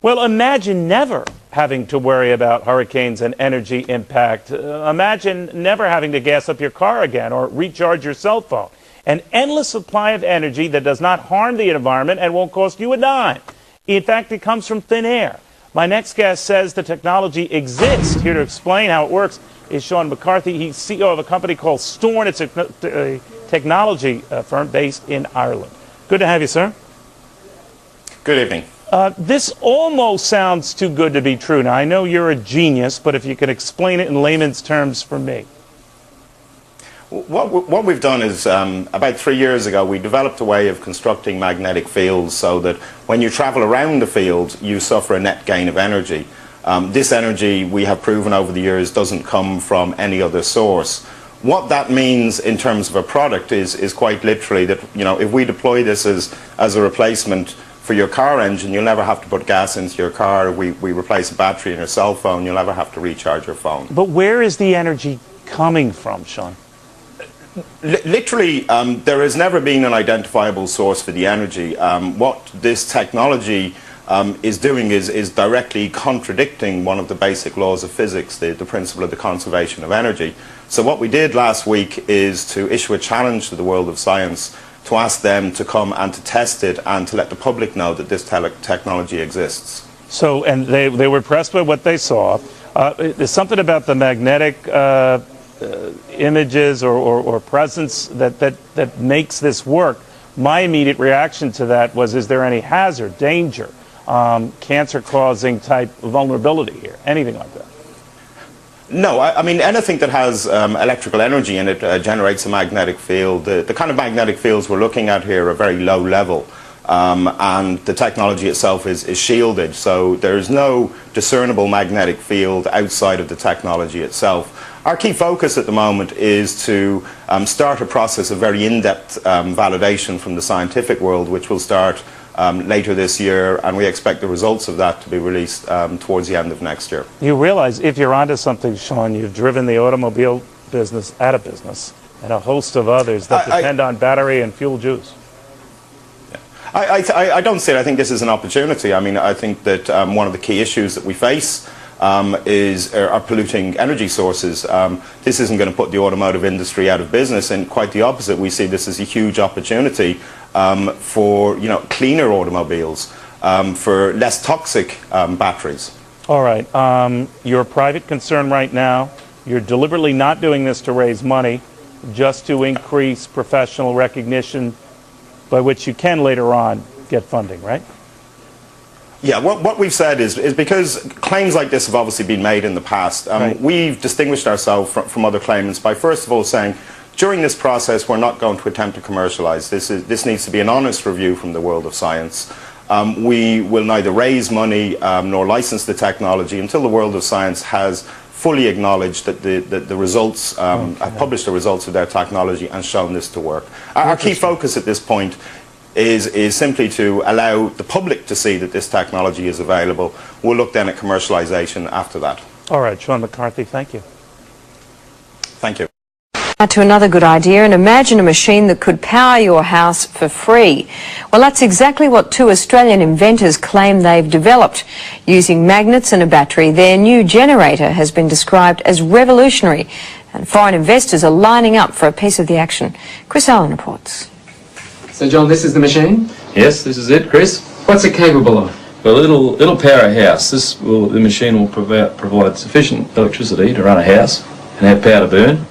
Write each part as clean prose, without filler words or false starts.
Well, imagine never having to worry about hurricanes and energy impact. Imagine never having to gas up your car again or recharge your cell phone. An endless supply of energy that does not harm the environment and won't cost you a dime. In fact, it comes from thin air. My next guest says the technology exists. Here to explain how it works is Sean McCarthy. He's CEO of a company called Storn. It's a technology firm based in Ireland. Good to have you, sir. Good evening. This almost sounds too good to be true. Now, I know you're a genius, but if you could explain it in layman's terms for me. What we've done is, about 3 years ago, we developed a way of constructing magnetic fields so that when you travel around the field, you suffer a net gain of energy. This energy, we have proven over the years, doesn't come from any other source. What that means in terms of a product is quite literally that, you know, if we deploy this as a replacement for your car engine, you'll never have to put gas into your car. We replace a battery in your cell phone, you'll never have to recharge your phone. But where is the energy coming from, Sean? Literally, there has never been an identifiable source for the energy. What this technology is doing is directly contradicting one of the basic laws of physics, the principle of the conservation of energy. So what we did last week is to issue a challenge to the world of science, to ask them to come and to test it and to let the public know that this technology exists. So, and they were impressed by what they saw. There's something about the magnetic images or presence that makes this work. My immediate reaction to that was, is there any hazard, danger, cancer-causing type vulnerability here, anything like that? No, I mean anything that has electrical energy in it generates a magnetic field. The kind of magnetic fields we're looking at here are very low level, and the technology itself is shielded, so there's no discernible magnetic field outside of the technology itself. Our key focus at the moment is to start a process of very in-depth validation from the scientific world, which will start later this year, and we expect the results of that to be released towards the end of next year. You realize if you're onto something, Sean, you've driven the automobile business out of business and a host of others that depend on battery and fuel juice. I don't see it. I think this is an opportunity. I mean, I think that one of the key issues that we face are polluting energy sources. This isn't going to put the automotive industry out of business, and quite the opposite. We see this as a huge opportunity for, you know, cleaner automobiles, for less toxic batteries. All right. You're a private concern right now. You're deliberately not doing this to raise money, just to increase professional recognition, by which you can later on get funding, right? Yeah, what we've said is because claims like this have obviously been made in the past, right. We've distinguished ourselves from other claimants by first of all saying, during this process we're not going to attempt to commercialize. This needs to be an honest review from the world of science. We will neither raise money nor license the technology until the world of science has fully acknowledged that the results, have published the results of their technology and shown this to work. Our key focus at this point is simply to allow the public to see that this technology is available. We'll look then at commercialization after that. All right, Sean McCarthy, thank you. Thank you. Now to another good idea, and imagine a machine that could power your house for free. Well, that's exactly what two Australian inventors claim they've developed. Using magnets and a battery, their new generator has been described as revolutionary, and foreign investors are lining up for a piece of the action. Chris Allen reports. So, John, this is the machine? Yes, this is it, Chris. What's it capable of? Well, it'll power a house. The machine will provide sufficient electricity to run a house and have power to burn.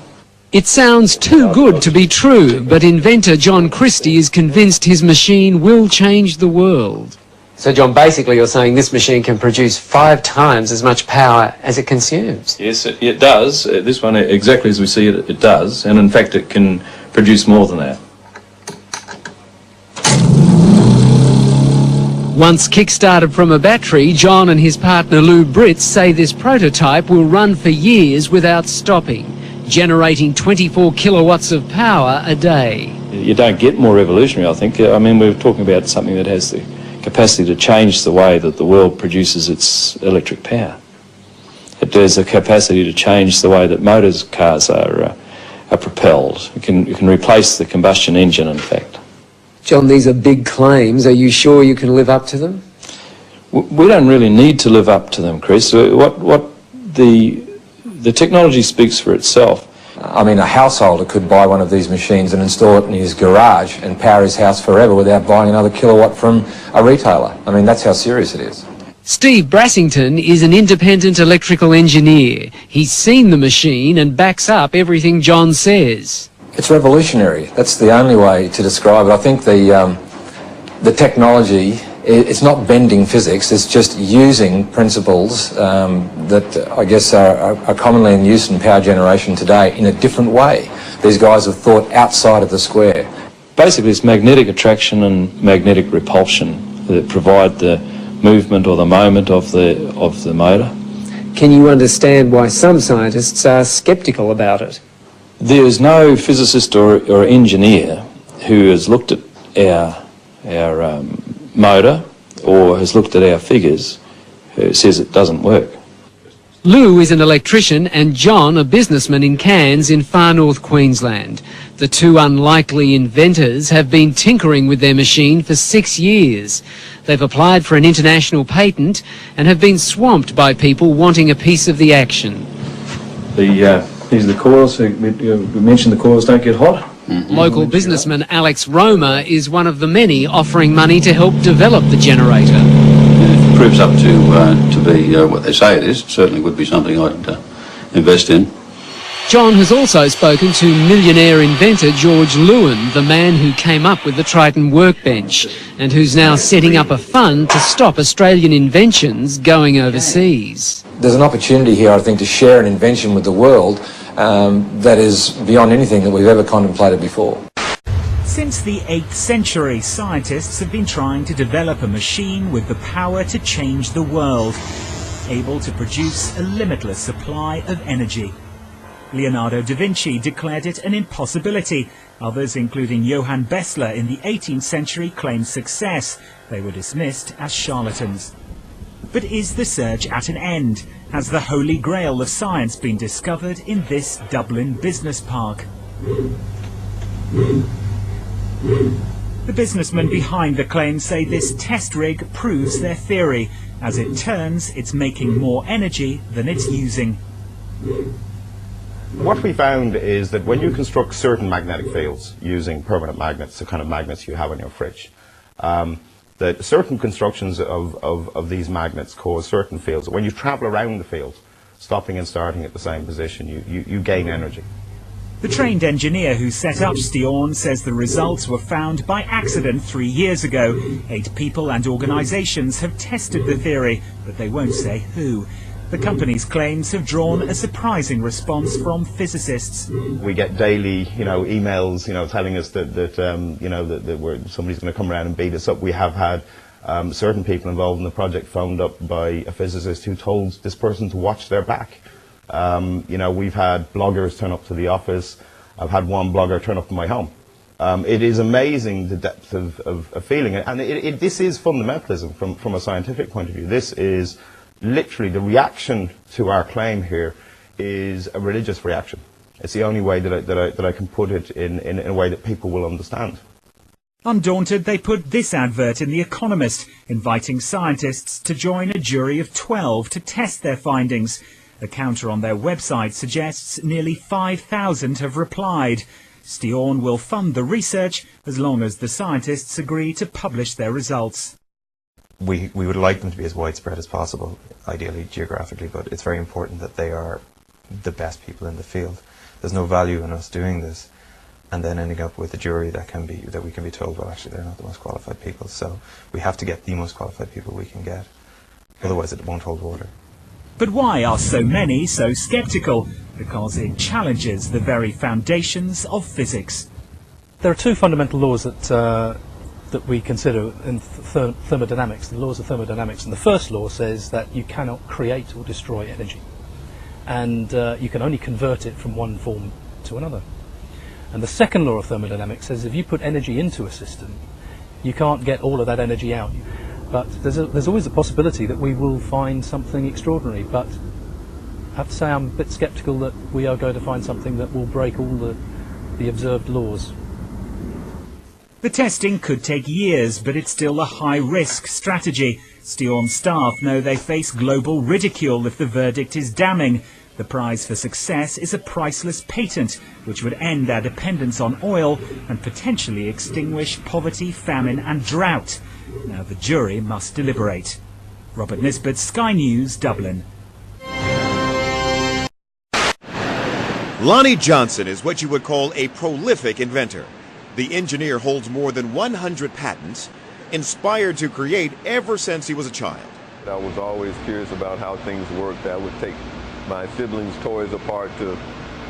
It sounds too good to be true, but inventor John Christie is convinced his machine will change the world. So, John, basically you're saying this machine can produce 5 times as much power as it consumes? Yes, it does. This one, exactly as we see it, it does. And in fact, it can produce more than that. Once kick-started from a battery, John and his partner Lou Britz say this prototype will run for years without stopping, generating 24 kilowatts of power a day. You don't get more revolutionary, I think. I mean, we're talking about something that has the capacity to change the way that the world produces its electric power. It has the capacity to change the way that cars are propelled. It can replace the combustion engine, in fact. John, these are big claims. Are you sure you can live up to them? We don't really need to live up to them, Chris. What the technology speaks for itself. I mean, a householder could buy one of these machines and install it in his garage and power his house forever without buying another kilowatt from a retailer. I mean, that's how serious it is. Steve Brassington is an independent electrical engineer. He's seen the machine and backs up everything John says. It's revolutionary. That's the only way to describe it. I think the technology, it's not bending physics, it's just using principles that I guess are commonly in use in power generation today in a different way. These guys have thought outside of the square. Basically, it's magnetic attraction and magnetic repulsion that provide the movement or the moment of the motor. Can you understand why some scientists are sceptical about it? There is no physicist or engineer who has looked at our motor or has looked at our figures who says it doesn't work. Lou is an electrician and John a businessman in Cairns in far north Queensland. The two unlikely inventors have been tinkering with their machine for 6 years. They've applied for an international patent and have been swamped by people wanting a piece of the action. These are the coils. We mentioned the coils don't get hot. Local businessman Alex Roma is one of the many offering money to help develop the generator. If it proves up to be what they say it is, it certainly would be something I'd invest in. John has also spoken to millionaire inventor George Lewin, the man who came up with the Triton workbench and who's now setting up a fund to stop Australian inventions going overseas. There's an opportunity here, I think, to share an invention with the world that is beyond anything that we've ever contemplated before. Since the 8th century, scientists have been trying to develop a machine with the power to change the world, able to produce a limitless supply of energy. Leonardo da Vinci declared it an impossibility. Others, including Johann Bessler in the 18th century, claimed success. They were dismissed as charlatans. But is the search at an end? Has the holy grail of science been discovered in this Dublin business park? The businessmen behind the claim say this test rig proves their theory. As it turns, it's making more energy than it's using. What we found is that when you construct certain magnetic fields using permanent magnets, the kind of magnets you have in your fridge, that certain constructions of these magnets cause certain fields. When you travel around the field, stopping and starting at the same position, you gain energy. The trained engineer who set up Stiorn says the results were found by accident 3 years ago. 8 people and organisations have tested the theory, but they won't say who. The company's claims have drawn a surprising response from physicists. We get daily, emails, telling us that somebody's going to come around and beat us up. We have had certain people involved in the project phoned up by a physicist who told this person to watch their back. We've had bloggers turn up to the office. I've had one blogger turn up to my home. It is amazing the depth of feeling, and this is fundamentalism from a scientific point of view. This is literally the reaction to our claim here is a religious reaction. It's the only way that I can put it in a way that people will understand. Undaunted, they put this advert in The Economist, inviting scientists to join a jury of 12 to test their findings. A counter on their website suggests nearly 5,000 have replied. Stiorn will fund the research as long as the scientists agree to publish their results. We would like them to be as widespread as possible, ideally geographically, but it's very important that they are the best people in the field. There's no value in us doing this and then ending up with a jury that we can be told, well, actually they're not the most qualified people. So we have to get the most qualified people we can get. Otherwise it won't hold water. But why are so many so sceptical? Because it challenges the very foundations of physics. There are 2 fundamental laws that we consider in thermodynamics, the laws of thermodynamics. And the first law says that you cannot create or destroy energy. And you can only convert it from one form to another. And the second law of thermodynamics says if you put energy into a system, you can't get all of that energy out. But there's always a possibility that we will find something extraordinary. But I have to say I'm a bit sceptical that we are going to find something that will break all the observed laws. The testing could take years, but it's still a high-risk strategy. Steorm staff know they face global ridicule if the verdict is damning. The prize for success is a priceless patent, which would end our dependence on oil and potentially extinguish poverty, famine and drought. Now the jury must deliberate. Robert Nisbet, Sky News, Dublin. Lonnie Johnson is what you would call a prolific inventor. The engineer holds more than 100 patents, inspired to create ever since he was a child. I was always curious about how things worked. I would take my siblings' toys apart to,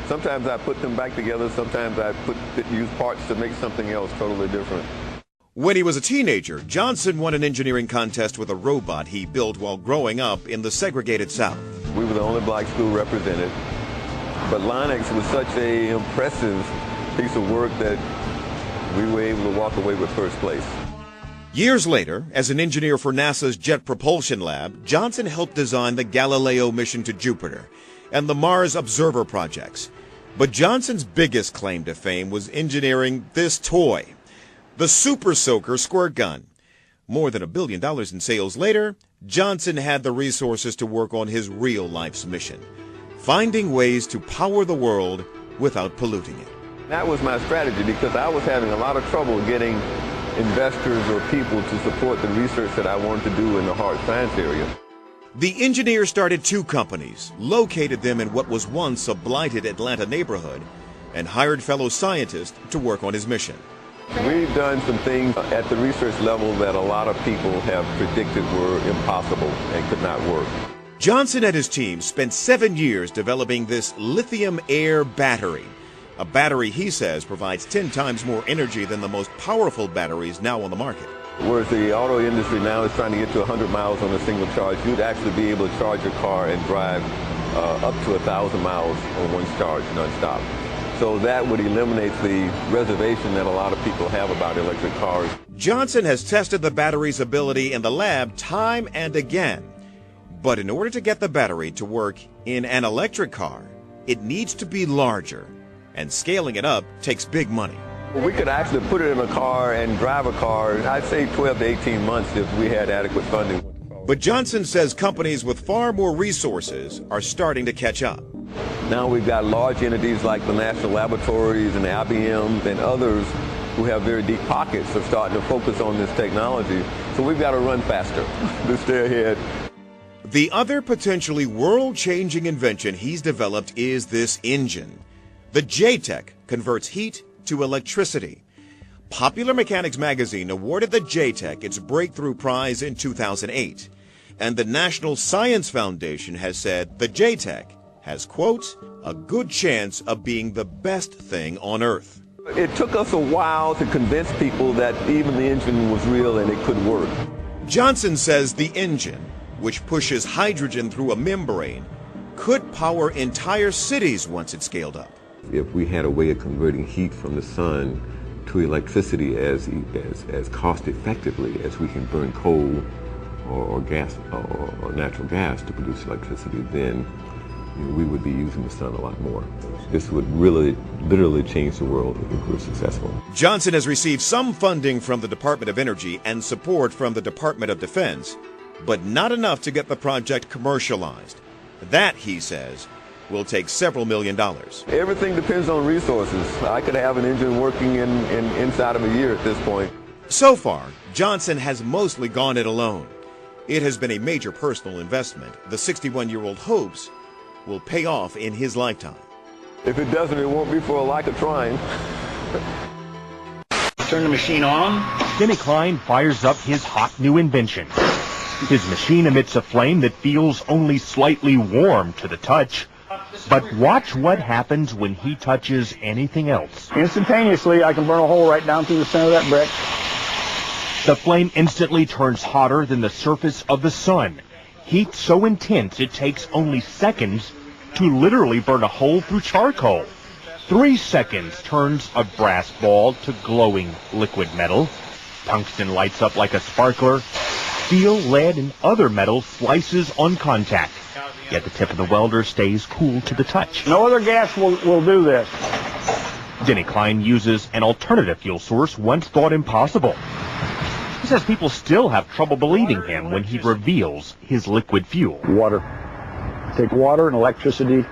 sometimes I put them back together, sometimes I use parts to make something else totally different. When he was a teenager, Johnson won an engineering contest with a robot he built while growing up in the segregated South. We were the only black school represented, but Linux was such an impressive piece of work that we were able to walk away with first place. Years later, as an engineer for NASA's Jet Propulsion Lab, Johnson helped design the Galileo mission to Jupiter and the Mars Observer projects. But Johnson's biggest claim to fame was engineering this toy, the Super Soaker squirt gun. More than $1 billion in sales later, Johnson had the resources to work on his real life's mission, finding ways to power the world without polluting it. That was my strategy because I was having a lot of trouble getting investors or people to support the research that I wanted to do in the hard science area. The engineer started 2 companies, located them in what was once a blighted Atlanta neighborhood, and hired fellow scientists to work on his mission. We've done some things at the research level that a lot of people have predicted were impossible and could not work. Johnson and his team spent 7 years developing this lithium-air battery. A battery, he says, provides 10 times more energy than the most powerful batteries now on the market. Whereas the auto industry now is trying to get to 100 miles on a single charge, you'd actually be able to charge your car and drive up to 1,000 miles on one charge nonstop. So that would eliminate the reservation that a lot of people have about electric cars. Johnson has tested the battery's ability in the lab time and again. But in order to get the battery to work in an electric car, it needs to be larger. And scaling it up takes big money. We could actually put it in a car and drive a car, I'd say 12 to 18 months if we had adequate funding. But Johnson says companies with far more resources are starting to catch up. Now we've got large entities like the national laboratories and the IBMs and others who have very deep pockets are starting to focus on this technology. So we've got to run faster to stay ahead. The other potentially world-changing invention he's developed is this engine. The J-Tech converts heat to electricity. Popular Mechanics magazine awarded the J-Tech its breakthrough prize in 2008. And the National Science Foundation has said the J-Tech has, quote, a good chance of being the best thing on Earth. It took us a while to convince people that even the engine was real and it could work. Johnson says the engine, which pushes hydrogen through a membrane, could power entire cities once it's scaled up. If we had a way of converting heat from the sun to electricity as cost effectively as we can burn coal or gas or natural gas to produce electricity, then we would be using the sun a lot more. This would really, literally change the world if we're successful. Johnson has received some funding from the Department of Energy and support from the Department of Defense, but not enough to get the project commercialized. That, he says, will take several $1 million. Everything depends on resources. I could have an engine working inside of a year at this point. So far, Johnson has mostly gone it alone. It has been a major personal investment the 61-year-old hopes will pay off in his lifetime. If it doesn't, it won't be for a lack of trying. Turn the machine on. Denny Klein fires up his hot new invention. His machine emits a flame that feels only slightly warm to the touch. But watch what happens when he touches anything else. Instantaneously, I can burn a hole right down through the center of that brick. The flame instantly turns hotter than the surface of the sun. Heat so intense it takes only seconds to literally burn a hole through charcoal. 3 seconds turns a brass ball to glowing liquid metal. Tungsten lights up like a sparkler. Steel, lead, and other metal slices on contact. Yet the tip of the welder stays cool to the touch. No other gas will do this. Denny Klein uses an alternative fuel source once thought impossible. He says people still have trouble believing him when he reveals his liquid fuel. Water. Take water and electricity,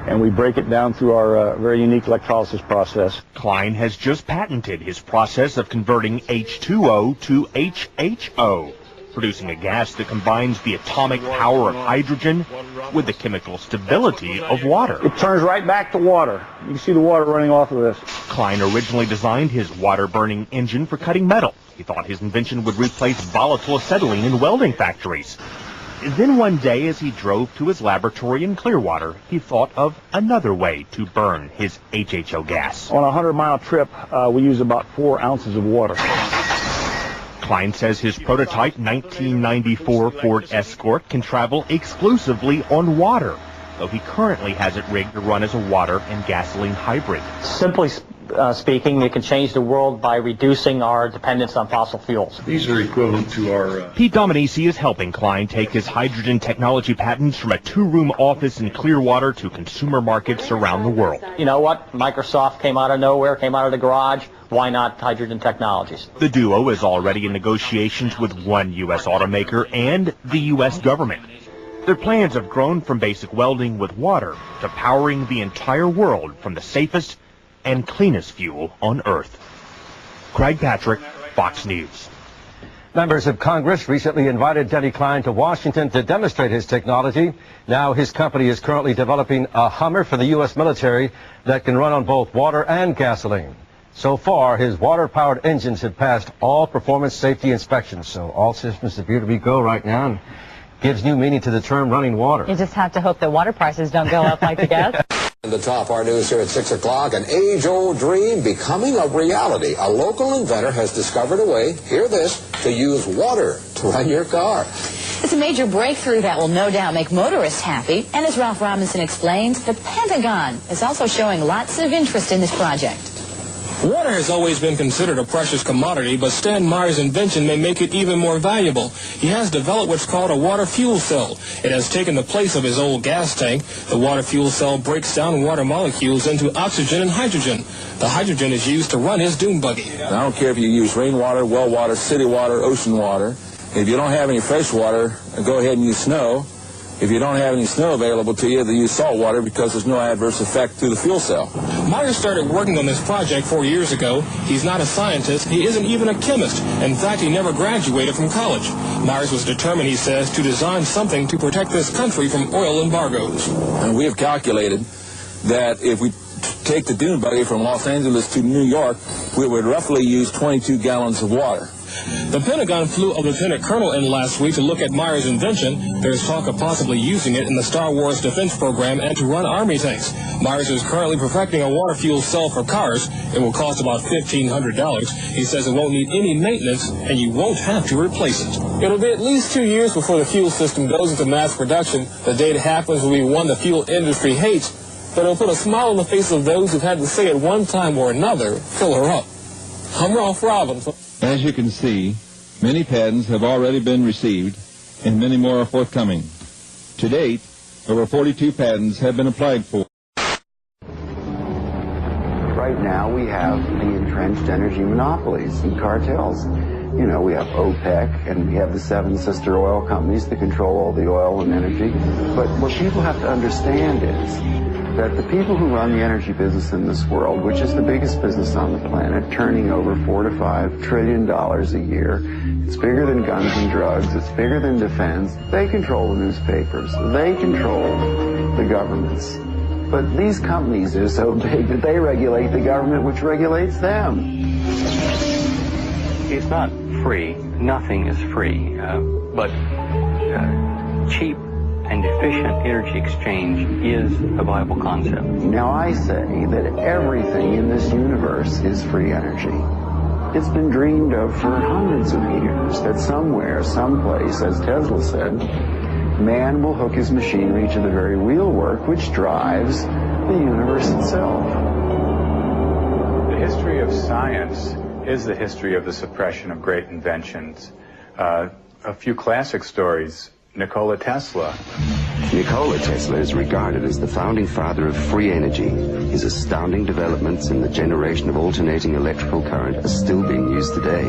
and we break it down through our very unique electrolysis process. Klein has just patented his process of converting H2O to HHO, producing a gas that combines the atomic power of hydrogen with the chemical stability of water. It turns right back to water. You can see the water running off of this. Klein originally designed his water-burning engine for cutting metal. He thought his invention would replace volatile acetylene in welding factories. Then one day, as he drove to his laboratory in Clearwater, he thought of another way to burn his HHO gas. On a 100-mile trip, we use about 4 ounces of water. Klein says his prototype 1994 Ford Escort can travel exclusively on water, though he currently has it rigged to run as a water and gasoline hybrid. Simply speaking, it can change the world by reducing our dependence on fossil fuels. These are equivalent to our... Pete Dominici is helping Klein take his hydrogen technology patents from a 2-room office in Clearwater to consumer markets around the world. You know what? Microsoft came out of nowhere, came out of the garage. Why not hydrogen technologies? The duo is already in negotiations with one U.S. automaker and the U.S. government. Their plans have grown from basic welding with water to powering the entire world from the safest and cleanest fuel on Earth. Craig Patrick, Fox News. Members of Congress recently invited Denny Klein to Washington to demonstrate his technology. Now his company is currently developing a Hummer for the U.S. military that can run on both water and gasoline. So far, his water-powered engines have passed all performance safety inspections, so all systems appear to be go right now and gives new meaning to the term running water. You just have to hope that water prices don't go up like the gas. The top, our news here at 6 o'clock, an age-old dream becoming a reality. A local inventor has discovered a way, hear this, to use water to run your car. It's a major breakthrough that will no doubt make motorists happy. And as Ralph Robinson explains, the Pentagon is also showing lots of interest in this project. Water has always been considered a precious commodity, but Stan Meyer's invention may make it even more valuable. He has developed what's called a water fuel cell. It has taken the place of his old gas tank. The water fuel cell breaks down water molecules into oxygen and hydrogen. The hydrogen is used to run his dune buggy. I don't care if you use rainwater, well water, city water, ocean water. If you don't have any fresh water, go ahead and use snow. If you don't have any snow available to you, then use salt water because there's no adverse effect to the fuel cell. Meyer started working on this project 4 years ago. He's not a scientist. He isn't even a chemist. In fact, he never graduated from college. Myers was determined, he says, to design something to protect this country from oil embargoes. And we have calculated that if we take the dune buggy from Los Angeles to New York, we would roughly use 22 gallons of water. The Pentagon flew a lieutenant colonel in last week to look at Meyer's invention. There's talk of possibly using it in the Star Wars defense program and to run Army tanks. Myers is currently perfecting a water fuel cell for cars. It will cost about $1,500. He says it won't need any maintenance, and you won't have to replace it. It'll be at least 2 years before the fuel system goes into mass production. The day it happens will be one the fuel industry hates, but it'll put a smile on the face of those who've had to say at one time or another, fill her up. I'm Ralph Robinson. As you can see, many patents have already been received, and many more are forthcoming. To date, over 42 patents have been applied for. Right now, we have the entrenched energy monopolies and cartels. You know, we have OPEC, and we have the 7 sister oil companies that control all the oil and energy. But what people have to understand is that the people who run the energy business in this world, which is the biggest business on the planet, turning over $4 to $5 trillion a year, it's bigger than guns and drugs, it's bigger than defense. They control the newspapers, they control the governments. But these companies are so big that they regulate the government, which regulates them. It's not free. Nothing is free. But cheap and efficient energy exchange is a viable concept. Now I say that everything in this universe is free energy. It's been dreamed of for hundreds of years that somewhere, someplace, as Tesla said, man will hook his machinery to the very wheelwork which drives the universe itself. The history of science is the history of the suppression of great inventions. A few classic stories. Nikola Tesla Nikola Tesla is regarded as the founding father of free energy. His astounding developments in the generation of alternating electrical current are still being used today.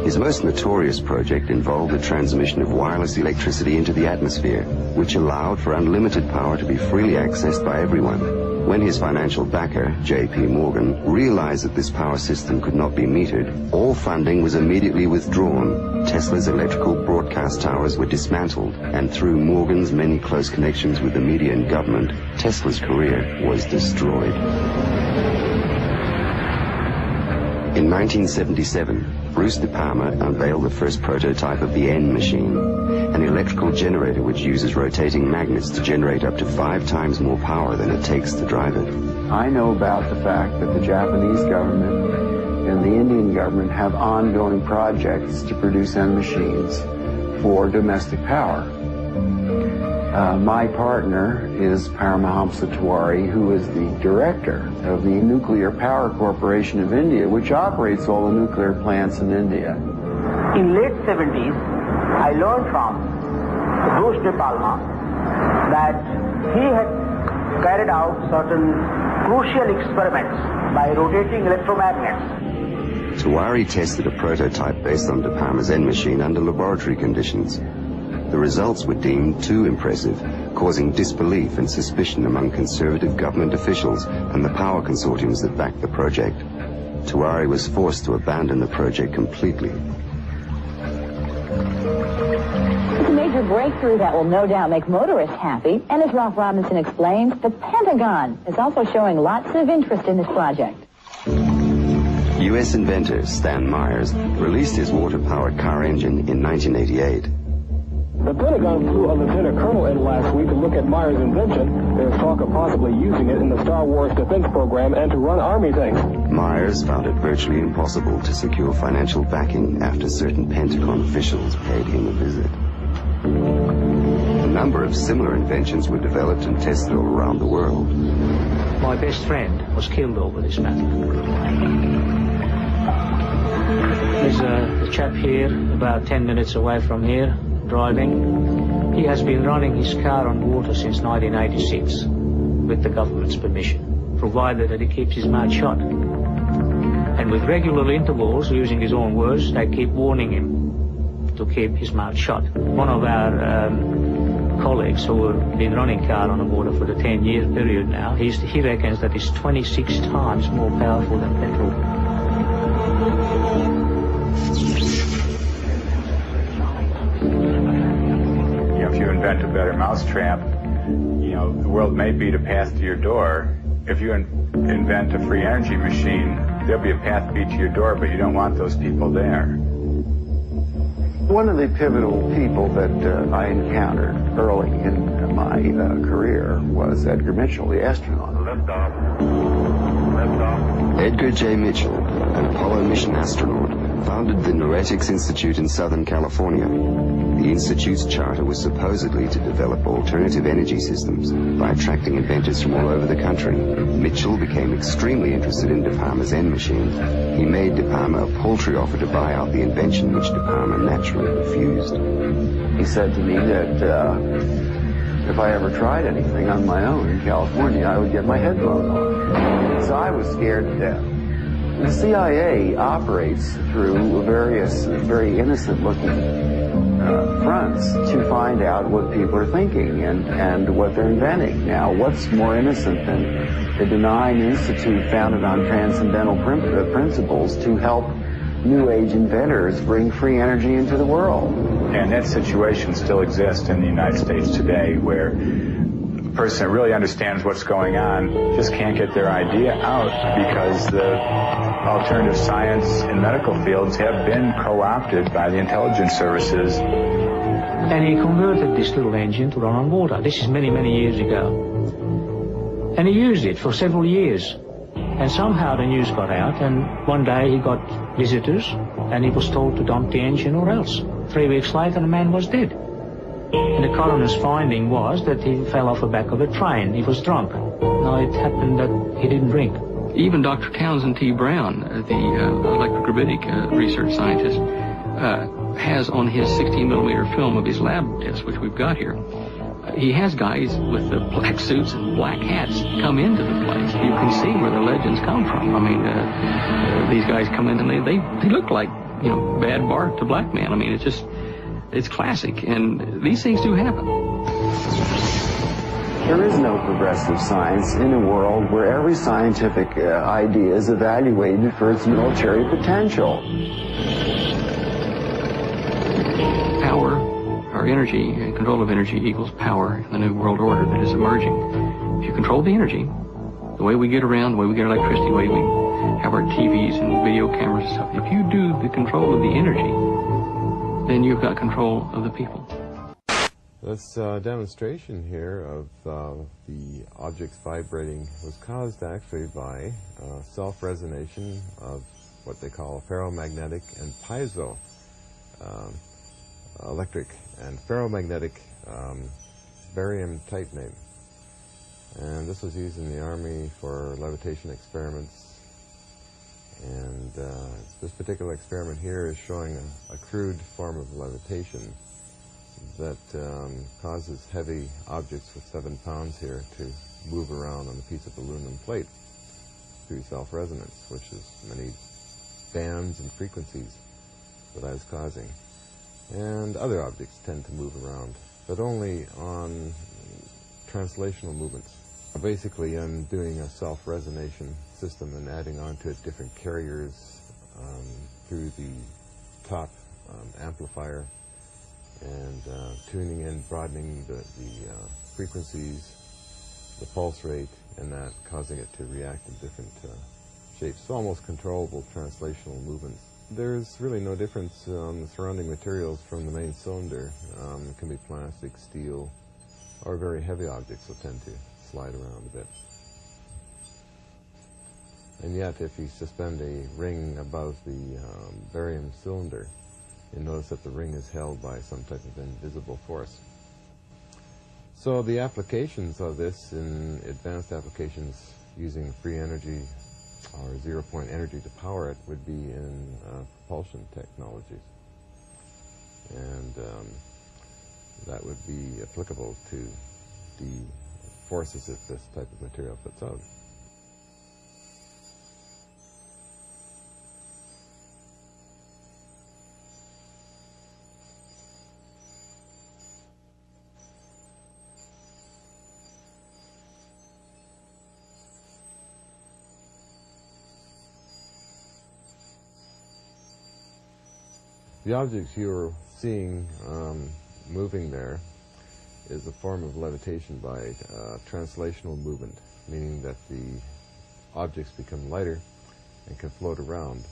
His most notorious project involved the transmission of wireless electricity into the atmosphere, which allowed for unlimited power to be freely accessed by everyone. When his financial backer, J.P. Morgan, realized that this power system could not be metered, all funding was immediately withdrawn. Tesla's electrical broadcast towers were dismantled, and through Morgan's many close connections with the media and government, Tesla's career was destroyed. In 1977, Bruce De Palma unveiled the first prototype of the N machine, an electrical generator which uses rotating magnets to generate up to 5 times more power than it takes to drive it. I know about the fact that the Japanese government and the Indian government have ongoing projects to produce N machines for domestic power. My partner is Paramahamsa Tiwari, who is the director of the Nuclear Power Corporation of India, which operates all the nuclear plants in India. In late 70s, I learned from Bruce De Palma that he had carried out certain crucial experiments by rotating electromagnets. Tiwari tested a prototype based on De Palma's N machine under laboratory conditions. The results were deemed too impressive, causing disbelief and suspicion among conservative government officials and the power consortiums that backed the project. Tiwari was forced to abandon the project completely. It's a major breakthrough that will no doubt make motorists happy, and as Ralph Robinson explains, the Pentagon is also showing lots of interest in this project. U.S. inventor Stan Myers released his water-powered car engine in 1988. The Pentagon flew a lieutenant colonel in last week to look at Myers' invention. There's talk of possibly using it in the Star Wars defense program and to run Army tanks. Myers found it virtually impossible to secure financial backing after certain Pentagon officials paid him a visit. A number of similar inventions were developed and tested all around the world. My best friend was killed over this matter. There's a chap here, about 10 minutes away from here, driving. He has been running his car on water since 1986 with the government's permission, provided that he keeps his mouth shut. And with regular intervals, using his own words, they keep warning him to keep his mouth shut. One of our colleagues who have been running car on the water for the 10-year period now, he reckons that it's 26 times more powerful than petrol. If you invent a better mousetrap, the world may be to path to your door. If you invent a free energy machine, there'll be a path beat to your door, but you don't want those people there. One of the pivotal people that I encountered early in my career was Edgar Mitchell, the astronaut. Edgar J. Mitchell, an Apollo mission astronaut, founded the Noetics Institute in Southern California. The Institute's charter was supposedly to develop alternative energy systems by attracting inventors from all over the country. Mitchell became extremely interested in De Palma's N machine. He made De Palma a paltry offer to buy out the invention, which De Palma naturally refused. He said to me that if I ever tried anything on my own in California, I would get my head blown off. So I was scared to death. The CIA operates through various very innocent-looking fronts to find out what people are thinking and what they're inventing. Now, what's more innocent than the denying institute founded on transcendental principles to help New Age inventors bring free energy into the world? And that situation still exists in the United States today, where a person that really understands what's going on just can't get their idea out because the alternative science and medical fields have been co-opted by the intelligence services. And he converted this little engine to run on water. This is many, many years ago. And he used it for several years. And somehow the news got out, and one day he got visitors, and he was told to dump the engine or else. 3 weeks later, the man was dead. And the coroner's finding was that he fell off the back of a train. He was drunk. Now, it happened that he didn't drink. Even Dr. Townsend T. Brown, the electrogravitic research scientist, has on his 16-millimeter film of his lab test, which we've got here, he has guys with the black suits and black hats come into the place. You can see where the legends come from. I mean, these guys come in and they look like, you know, Bad Bart, the black man. I mean, it's classic, and these things do happen. There is no progressive science in a world where every scientific idea is evaluated for its military potential. Power, or energy, control of energy equals power in the new world order that is emerging. If you control the energy, the way we get around, the way we get electricity, the way we have our TVs and video cameras and stuff, if you do the control of the energy, then you've got control of the people. This demonstration here of the objects vibrating was caused actually by self-resonation of what they call ferromagnetic and piezo electric and ferromagnetic barium titanate. And this was used in the Army for levitation experiments. And this particular experiment here is showing a crude form of levitation that causes heavy objects with 7 pounds here to move around on a piece of aluminum plate through self-resonance, which is many bands and frequencies that I was causing. And other objects tend to move around, but only on translational movements. Basically, I'm doing a self-resonation system and adding onto it different carriers through the top amplifier, and tuning in, broadening the frequencies, the pulse rate, and that causing it to react in different shapes. So almost controllable translational movements. There's really no difference on the surrounding materials from the main cylinder. It can be plastic, steel, or very heavy objects will tend to slide around a bit. And yet, if you suspend a ring above the barium cylinder, you notice that the ring is held by some type of invisible force. So the applications of this in advanced applications using free energy or zero-point energy to power it would be in propulsion technologies. And that would be applicable to the forces that this type of material puts out. The objects you're seeing moving there is a form of levitation by translational movement, meaning that the objects become lighter and can float around.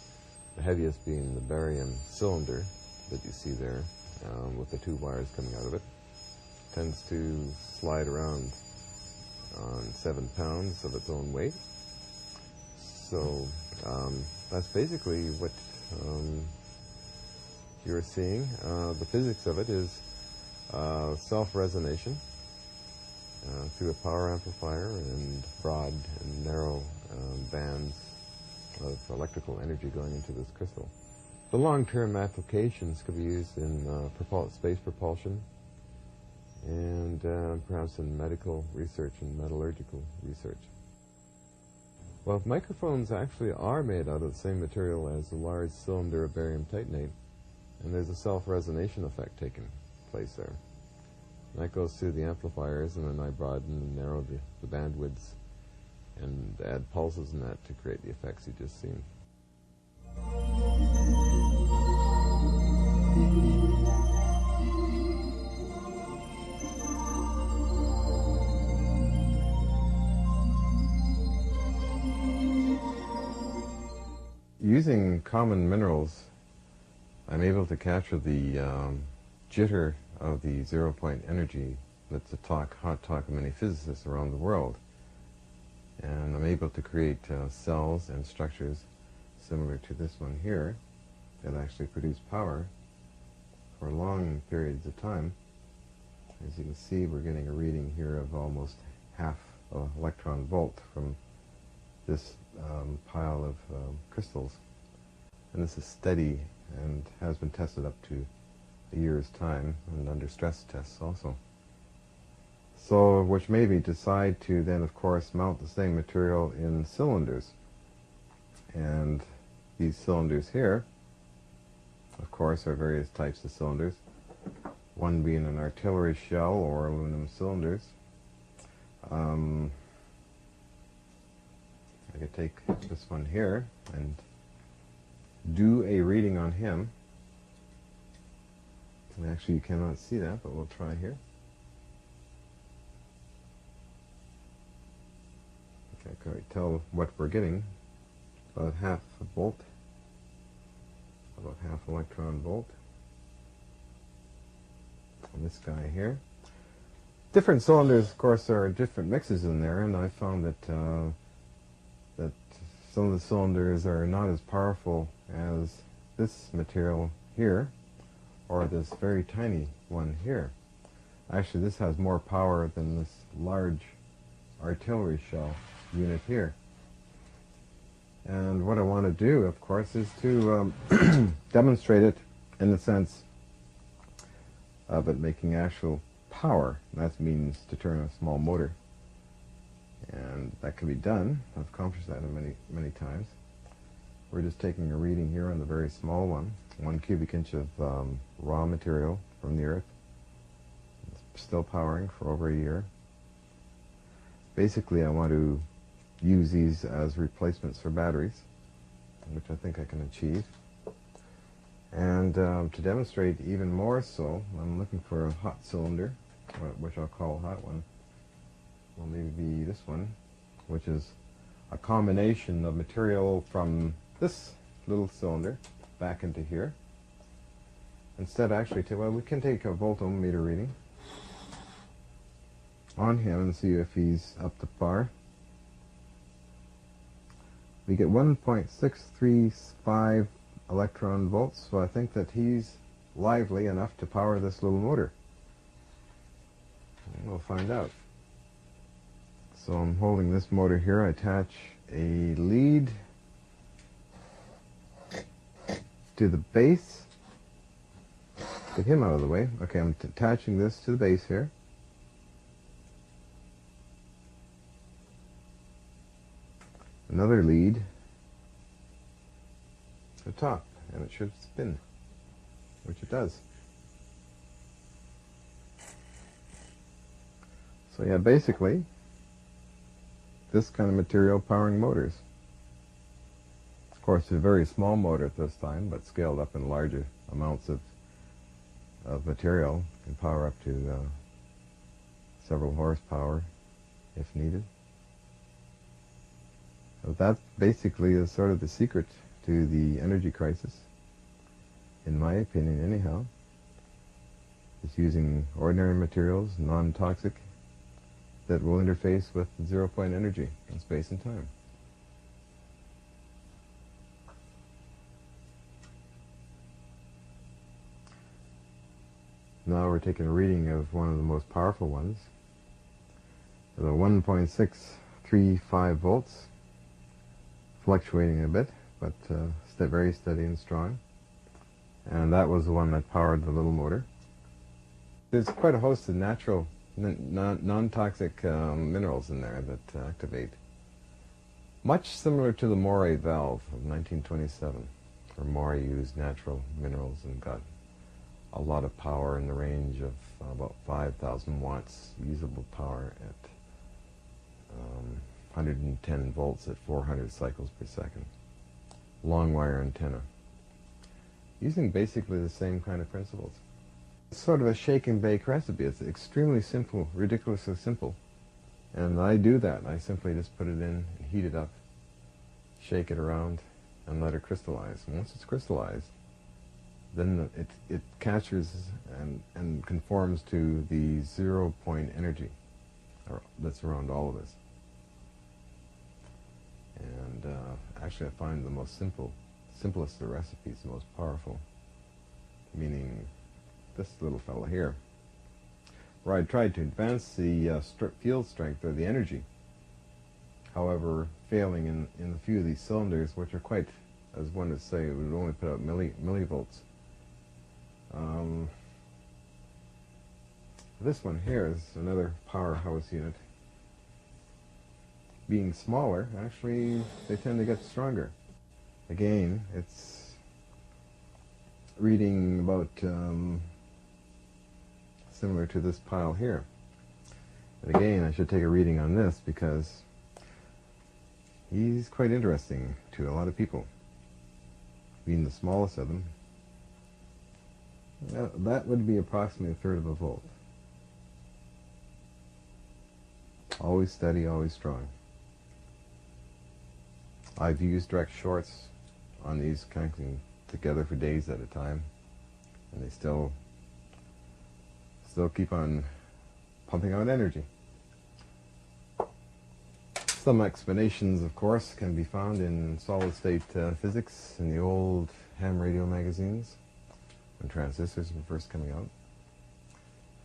The heaviest being the barium cylinder that you see there with the 2 wires coming out of it. Tends to slide around on 7 pounds of its own weight. So that's basically what you're seeing. The physics of it is self-resonation through a power amplifier and broad and narrow bands of electrical energy going into this crystal. The long-term applications could be used in space propulsion and perhaps in medical research and metallurgical research. Well, microphones actually are made out of the same material as the large cylinder of barium titanate, and there's a self-resonation effect taking place there. And that goes through the amplifiers, and then I broaden and narrow the bandwidths and add pulses in that to create the effects you just seen. Using common minerals, I'm able to capture the jitter of the zero-point energy that's a hot talk of many physicists around the world. And I'm able to create cells and structures similar to this one here that actually produce power for long periods of time. As you can see, we're getting a reading here of almost half an electron volt from this pile of crystals. And this is steady and has been tested up to a year's time and under stress tests also. So, which made me decide to then, of course, mount the same material in cylinders. And these cylinders here, of course, are various types of cylinders. One being an artillery shell or aluminum cylinders. I could take this one here and do a reading on him. And actually you cannot see that, but we'll try here. Okay, can we tell what we're getting? About half a volt, about half electron volt. And this guy here. Different cylinders, of course, there are different mixes in there, and I found that that some of the cylinders are not as powerful as this material here, or this very tiny one here. Actually, this has more power than this large artillery shell unit here. And what I want to do, of course, is to demonstrate it in the sense of it making actual power. That means to turn a small motor. And that can be done. I've accomplished that many times. We're just taking a reading here on the very small one. 1 cubic inch of raw material from the earth. It's still powering for over a year. Basically, I want to use these as replacements for batteries, which I think I can achieve. And to demonstrate even more so, I'm looking for a hot cylinder, which I'll call a hot one. Will maybe be this one, which is a combination of material from this little cylinder back into here. Instead, actually, well, we can take a voltometer reading on him and see if he's up to par. We get 1.635 electron volts, so I think that he's lively enough to power this little motor. And we'll find out. So I'm holding this motor here. I attach a lead to the base. Get him out of the way. Okay, I'm attaching this to the base here. Another lead to the top, and it should spin, which it does. So yeah, basically, this kind of material powering motors. Of course, it's a very small motor at this time, but scaled up in larger amounts of material, can power up to several horsepower if needed. So that basically is sort of the secret to the energy crisis, in my opinion anyhow. It's using ordinary materials, non-toxic, that will interface with zero-point energy in space and time. Now we're taking a reading of one of the most powerful ones, the 1.635 volts, fluctuating a bit, but very steady and strong. And that was the one that powered the little motor. There's quite a host of natural, non-toxic minerals in there that activate. Much similar to the Moray valve of 1927, where Moray used natural minerals and got a lot of power in the range of about 5,000 watts usable power at 110 volts at 400 cycles per second. Long wire antenna. Using basically the same kind of principles. It's sort of a shake and bake recipe. It's extremely simple, ridiculously simple. And I do that. I simply just put it in, heat it up, shake it around, and let it crystallize. And once it's crystallized, then it captures and conforms to the zero-point energy that's around all of us. And actually I find the most simplest of the recipes the most powerful, meaning this little fellow here, where I tried to advance the field strength or the energy, however failing in a few of these cylinders, which are quite, as one would say, it would only put out millivolts. This one here is another powerhouse unit. Being smaller, actually, they tend to get stronger. Again, it's reading about similar to this pile here. But again, I should take a reading on this because he's quite interesting to a lot of people. Being the smallest of them, that would be approximately a third of a volt. Always steady, always strong. I've used direct shorts on these connecting together for days at a time, and they still keep on pumping out energy. Some explanations, of course, can be found in solid-state physics in the old ham radio magazines when transistors were first coming out,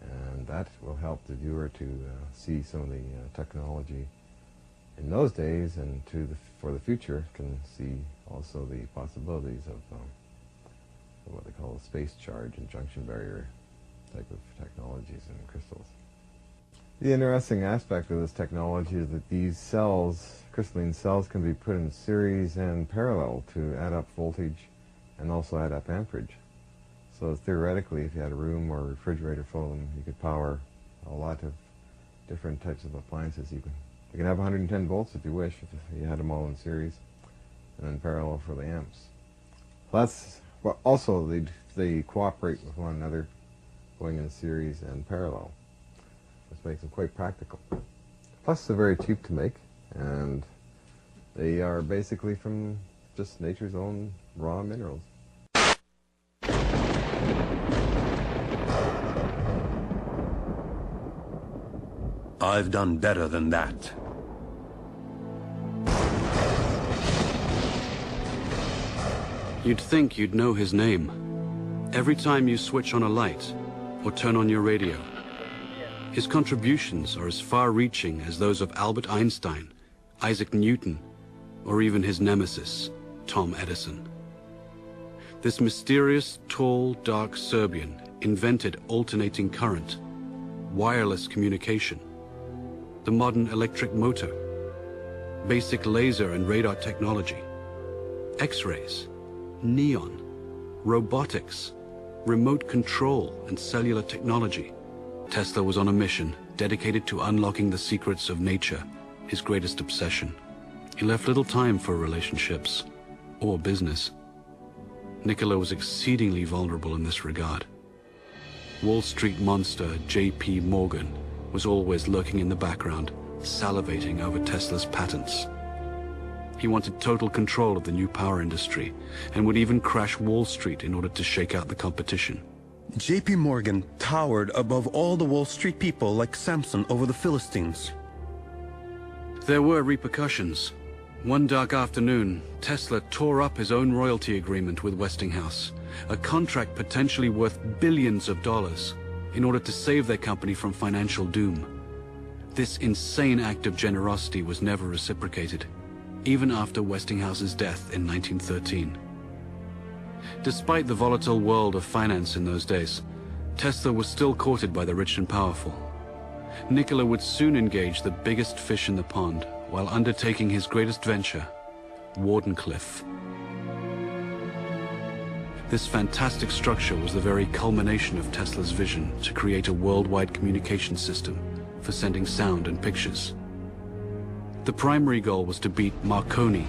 and that will help the viewer to see some of the technology in those days, and for the future can see also the possibilities of what they call a space charge and junction barrier type of technologies and crystals. The interesting aspect of this technology is that these cells, crystalline cells, can be put in series and parallel to add up voltage and also add up amperage. So theoretically, if you had a room or a refrigerator full of them, you could power a lot of different types of appliances. You can have 110 volts if you wish, if you had them all in series, and then parallel for the amps. That's well, also they cooperate with one another, going in series and parallel. This makes them quite practical. Plus, they're very cheap to make, and they are basically from just nature's own raw minerals. I've done better than that. You'd think you'd know his name. Every time you switch on a light or turn on your radio, his contributions are as far-reaching as those of Albert Einstein, Isaac Newton, or even his nemesis, Tom Edison. This mysterious, tall, dark Serbian invented alternating current, wireless communication, the modern electric motor, basic laser and radar technology, X-rays, neon, robotics, remote control, and cellular technology. Tesla was on a mission dedicated to unlocking the secrets of nature, his greatest obsession. He left little time for relationships or business. Nikola was exceedingly vulnerable in this regard. Wall Street monster J.P. Morgan was always lurking in the background, salivating over Tesla's patents. He wanted total control of the new power industry and would even crash Wall Street in order to shake out the competition. J.P. Morgan towered above all the Wall Street people like Samson over the Philistines. There were repercussions. One dark afternoon, Tesla tore up his own royalty agreement with Westinghouse, a contract potentially worth billions of dollars, in order to save their company from financial doom. This insane act of generosity was never reciprocated, even after Westinghouse's death in 1913. Despite the volatile world of finance in those days, Tesla was still courted by the rich and powerful. Nikola would soon engage the biggest fish in the pond while undertaking his greatest venture, Wardenclyffe. This fantastic structure was the very culmination of Tesla's vision to create a worldwide communication system for sending sound and pictures. The primary goal was to beat Marconi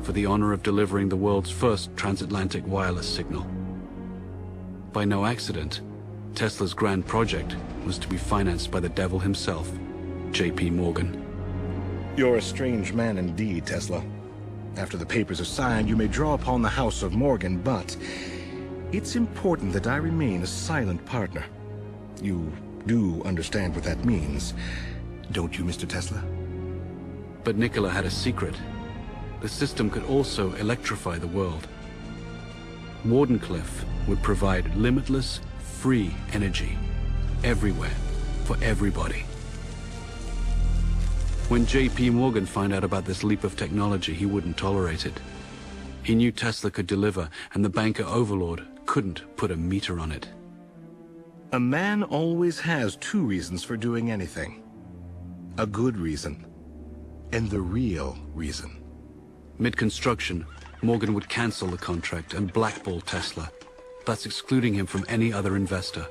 for the honor of delivering the world's first transatlantic wireless signal. By no accident, Tesla's grand project was to be financed by the devil himself, J.P. Morgan. You're a strange man indeed, Tesla. After the papers are signed, you may draw upon the house of Morgan, but it's important that I remain a silent partner. You do understand what that means, don't you, Mr. Tesla? But Nikola had a secret. The system could also electrify the world. Wardenclyffe would provide limitless, free energy, everywhere, for everybody. When J.P. Morgan found out about this leap of technology, he wouldn't tolerate it. He knew Tesla could deliver, and the banker overlord couldn't put a meter on it. A man always has two reasons for doing anything. A good reason, and the real reason. Mid-construction, Morgan would cancel the contract and blackball Tesla, thus excluding him from any other investor.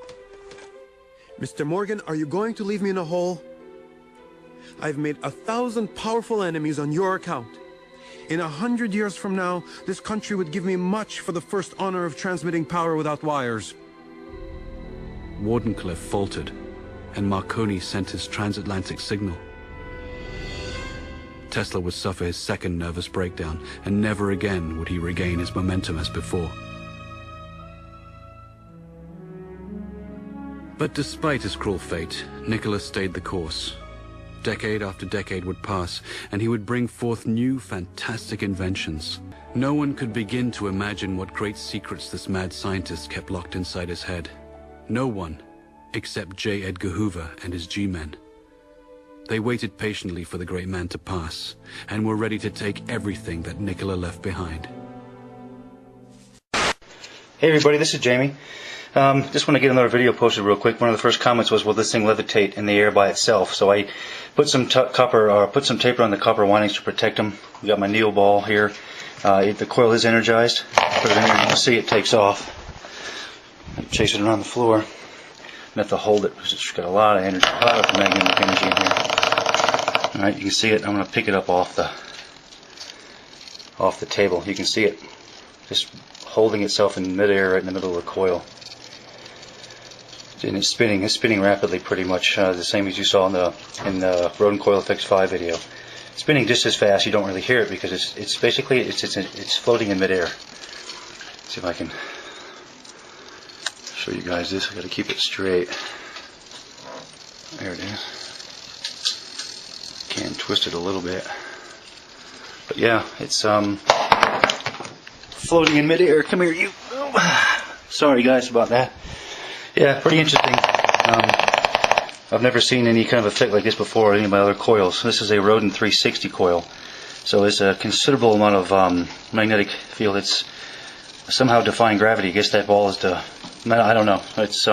Mr. Morgan, are you going to leave me in a hole? I've made 1,000 powerful enemies on your account. In 100 years from now, this country would give me much for the first honor of transmitting power without wires. Wardenclyffe faltered, and Marconi sent his transatlantic signal. Tesla would suffer his second nervous breakdown, and never again would he regain his momentum as before. But despite his cruel fate, Nikola stayed the course. Decade after decade would pass, and he would bring forth new, fantastic inventions. No one could begin to imagine what great secrets this mad scientist kept locked inside his head. No one, except J. Edgar Hoover and his G-men. They waited patiently for the great man to pass, and were ready to take everything that Nikola left behind. Hey everybody, this is Jamie. Just want to get another video posted real quick. One of the first comments was, will this thing levitate in the air by itself? So I put some tape on the copper windings to protect them. We got my Neo ball here. The coil is energized. Put it in here, you can see it takes off. Chase it around the floor. I have to hold it because it's got a lot of energy, a lot of magnetic energy in here. Alright, you can see it. I'm going to pick it up off the table. You can see it just holding itself in midair right in the middle of the coil. And it's spinning rapidly, pretty much the same as you saw in the Rodent Coil FX5 video. It's spinning just as fast. You don't really hear it because it's basically it's floating in midair. Let's see if I can show you guys this. I got to keep it straight. There it is. Can twist it a little bit, but yeah, it's floating in midair. Come here, you. Sorry guys about that. Yeah, pretty interesting. I've never seen any kind of effect like this before on any of my other coils. This is a Rodent 360 coil, so there's a considerable amount of magnetic field. It's somehow defying gravity. I guess that ball is I don't know. It's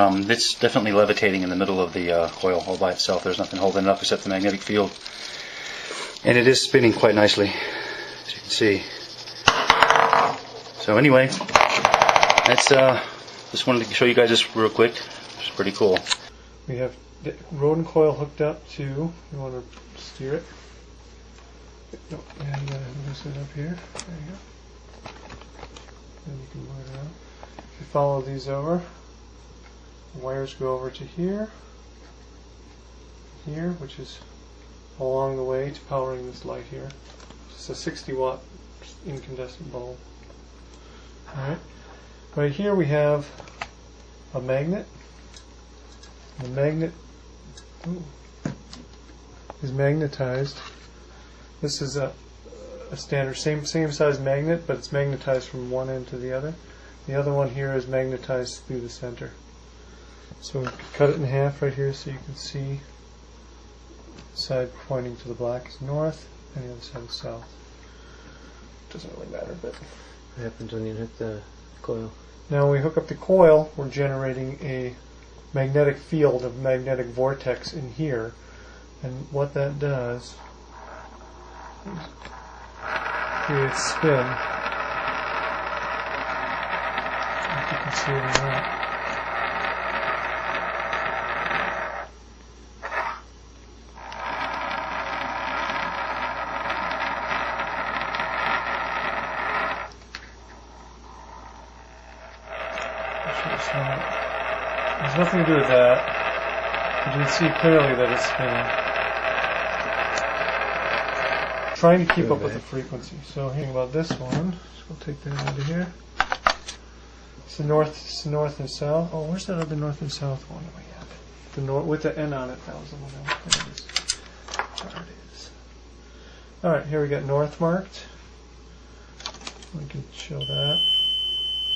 definitely levitating in the middle of the coil all by itself. There's nothing holding it up except the magnetic field, and it is spinning quite nicely, as you can see. So anyway, that's just wanted to show you guys this real quick. It's pretty cool. We have the Rodent coil hooked up to, you want to steer it? No, yeah, you gotta loosen it up here. There you go. Then you can move it around. If you follow these over, the wires go over to here, which is along the way to powering this light here. It's a 60-watt incandescent bulb. Alright. Right here we have a magnet. The magnet is magnetized. This is a standard same size magnet, but it's magnetized from one end to the other. The other one here is magnetized through the center. So we cut it in half right here so you can see the side pointing to the black is north and the other side is south. Doesn't really matter, but what happens when you hit the coil? Now when we hook up the coil, we're generating a magnetic field, a magnetic vortex in here, and what that does is creates spin. If you can see it or not. There's nothing to do with that, but you can see clearly that it's spinning. Trying to keep up with the frequency. So hearing about this one, so we'll take that out of here. It's the north and south. Oh, where's that other north and south one that we have? The north with the N on it. That was the one. There it is. There it is. All right, here we got north marked. We can show that.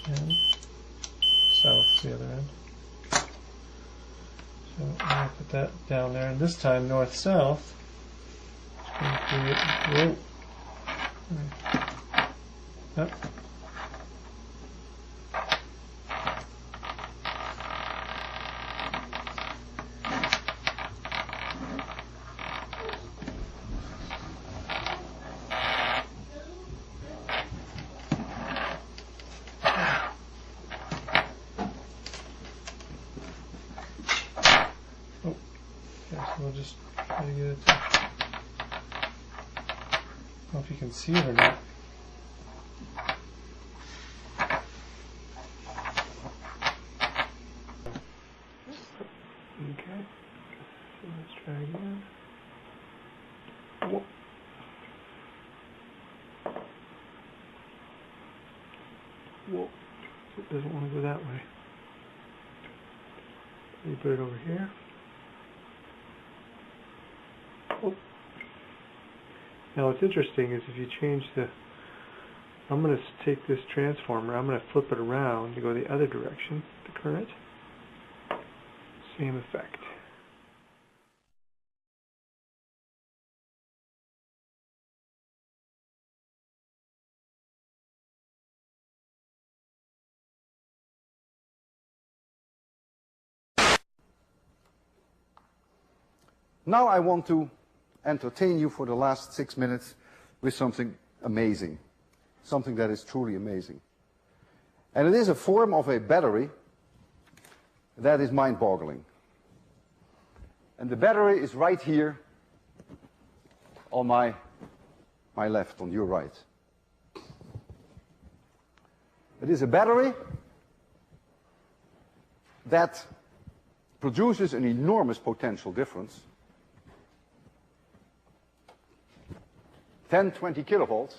And south is the other end. So I'm going to put that down there, and this time north-south. Yep. We'll just try to get it to... I don't know if you can see it or not. Okay. So let's try again. Whoa. Whoa. It doesn't want to go that way. Let me put it over here. Oh. Now what's interesting is if you change the... I'm going to take this transformer, I'm going to flip it around to go the other direction, the current. Same effect. Now I want to entertain you for the last 6 minutes with something amazing, something that is truly amazing. And it is a form of a battery that is mind-boggling. And the battery is right here on my left, on your right. It is a battery that produces an enormous potential difference. 10, 20 kilovolts.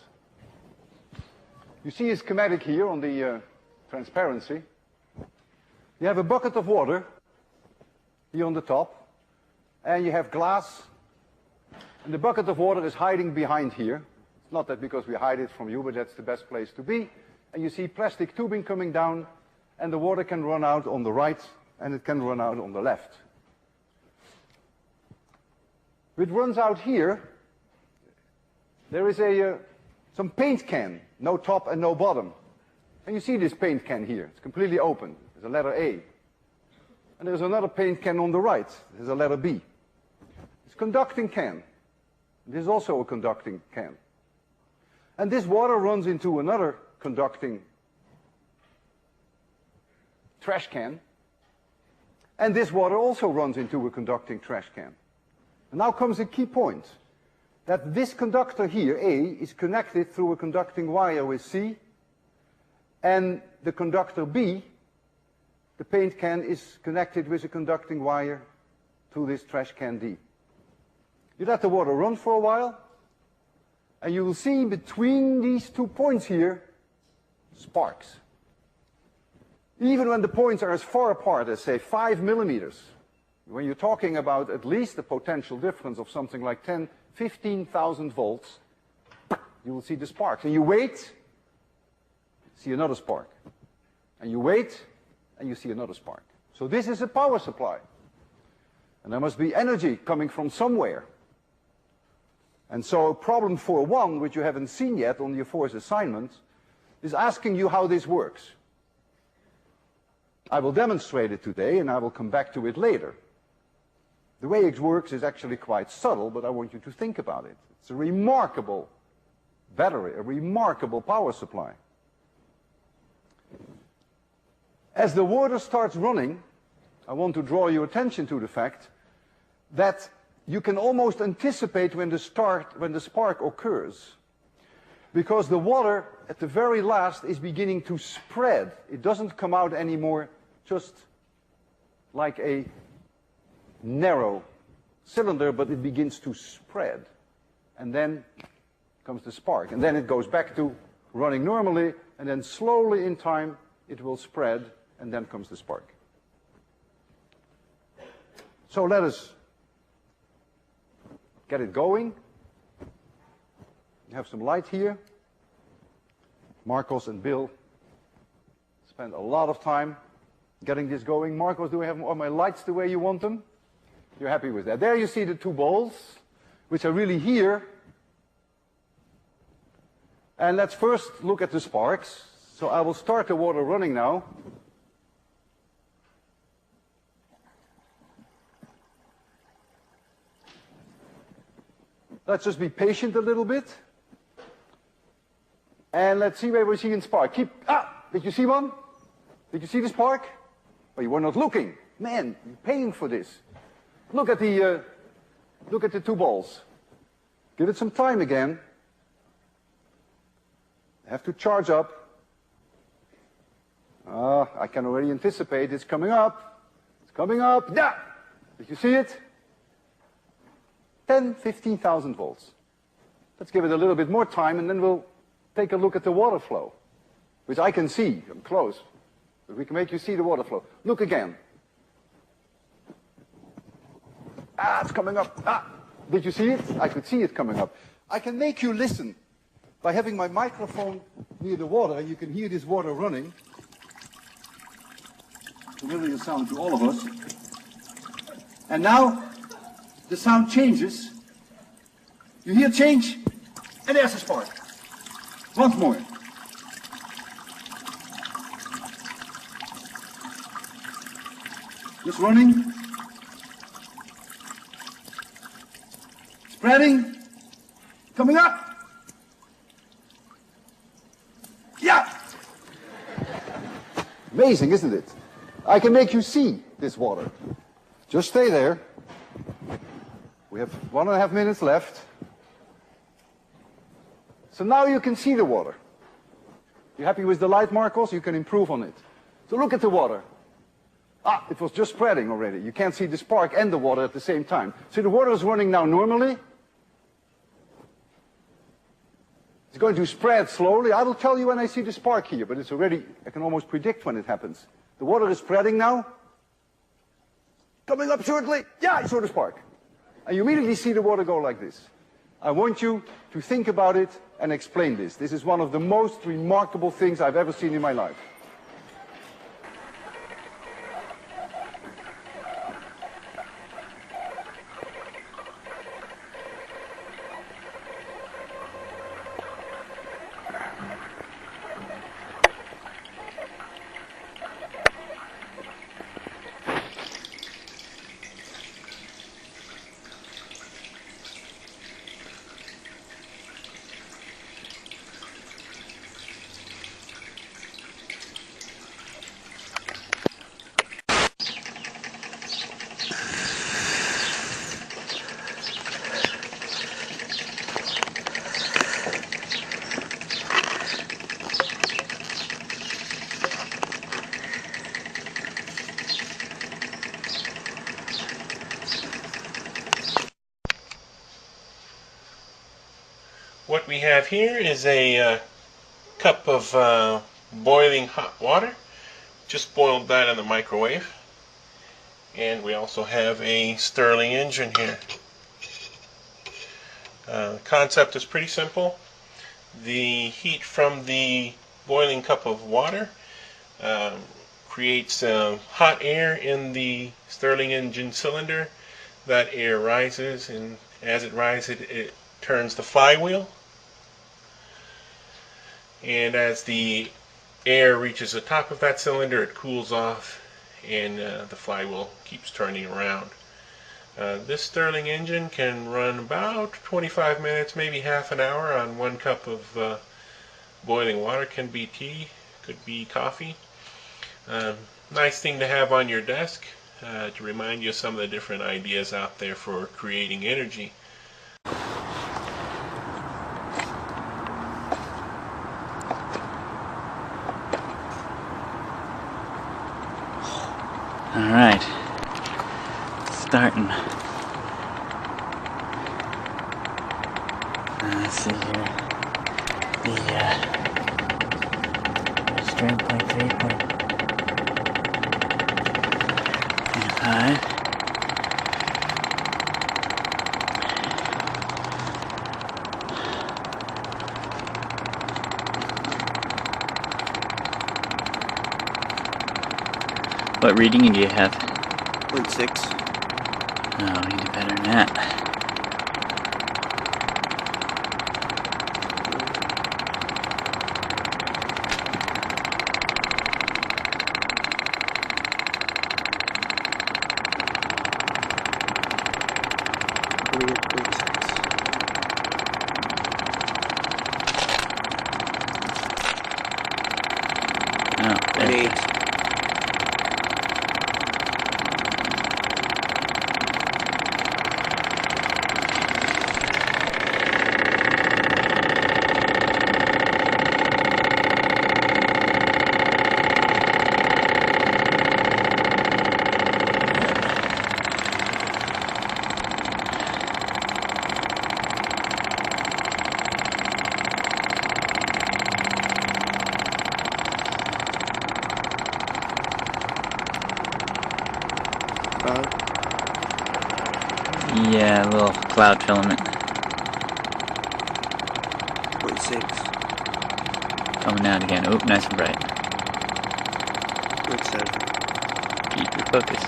You see a schematic here on the transparency. You have a bucket of water here on the top, and you have glass, and the bucket of water is hiding behind here. It's not that because we hide it from you, but that's the best place to be. And you see plastic tubing coming down, and the water can run out on the right, and it can run out on the left. It runs out here. There is some paint can, no top and no bottom. And you see this paint can here. It's completely open. There's a letter A. And there's another paint can on the right. There's a letter B. It's a conducting can. This is also a conducting can. And this water runs into another conducting trash can. And this water also runs into a conducting trash can. And now comes a key point. That this conductor here, A, is connected through a conducting wire with C, and the conductor B, the paint can, is connected with a conducting wire to this trash can D. You let the water run for a while, and you will see between these 2 points here, sparks. Even when the points are as far apart as, say, 5 millimeters, when you're talking about at least a potential difference of something like 15,000 volts, you will see the sparks. And you wait, see another spark. And you wait, and you see another spark. So this is a power supply. And there must be energy coming from somewhere. And so problem 4.1, which you haven't seen yet on your fourth assignment, is asking you how this works. I will demonstrate it today, and I will come back to it later. The way it works is actually quite subtle, but I want you to think about it. It's a remarkable battery, a remarkable power supply. As the water starts running, I want to draw your attention to the fact that you can almost anticipate when the spark occurs. Because the water, at the very last, is beginning to spread. It doesn't come out anymore just like a narrow cylinder, but it begins to spread. And then comes the spark. And then it goes back to running normally, and then slowly in time it will spread, and then comes the spark. So let us get it going. You have some light here. Marcos and Bill spent a lot of time getting this going. Marcos, do I have all my lights the way you want them? You're happy with that. There you see the 2 balls, which are really here. And let's first look at the sparks. So I will start the water running now. Let's just be patient a little bit. And let's see where we see in spark. Did you see one? Did you see the spark? Well, you were not looking. Man, you're paying for this. Look at the Look at the two balls. Give it some time again. Have to charge up. I can already anticipate it's coming up. It's coming up. Yeah! Did you see it? 15,000 volts. Let's give it a little bit more time and then we'll take a look at the water flow, which I can see. I'm close. But we can make you see the water flow. Look again. It's coming up. Did you see it? I could see it coming up. I can make you listen by having my microphone near the water, and you can hear this water running. Familiar sound to all of us. And now the sound changes. You hear change, and there's a spark. Once more. Just running. Spreading. Coming up. Yeah! Amazing, isn't it? I can make you see this water. Just stay there. We have 1.5 minutes left. So now you can see the water. You happy with the light, Marcos? You can improve on it. So look at the water. It was just spreading already. You can't see the spark and the water at the same time. So the water is running now normally. It's going to spread slowly. I will tell you when I see the spark here, but it's already, I can almost predict when it happens. The water is spreading now. Coming up shortly. Yeah, I saw the spark. And you immediately see the water go like this. I want you to think about it and explain this. This is one of the most remarkable things I've ever seen in my life. What we have here is a cup of boiling hot water. Just boiled that in the microwave. And we also have a Stirling engine here. The concept is pretty simple. The heat from the boiling cup of water creates hot air in the Stirling engine cylinder. That air rises, and as it rises, it turns the flywheel. And as the air reaches the top of that cylinder, it cools off, and the flywheel keeps turning around. This Stirling engine can run about 25 minutes, maybe half an hour on 1 cup of boiling water. Can be tea, could be coffee. Nice thing to have on your desk to remind you of some of the different ideas out there for creating energy. All right, starting. Let's see here. The stream point 3.5. What reading do you have? 0.6. No, you do better than that. No, there it is. Yeah, a little cloud filament. 0.6. Coming out again. Oh, nice and bright. Good sound. Keep your focus.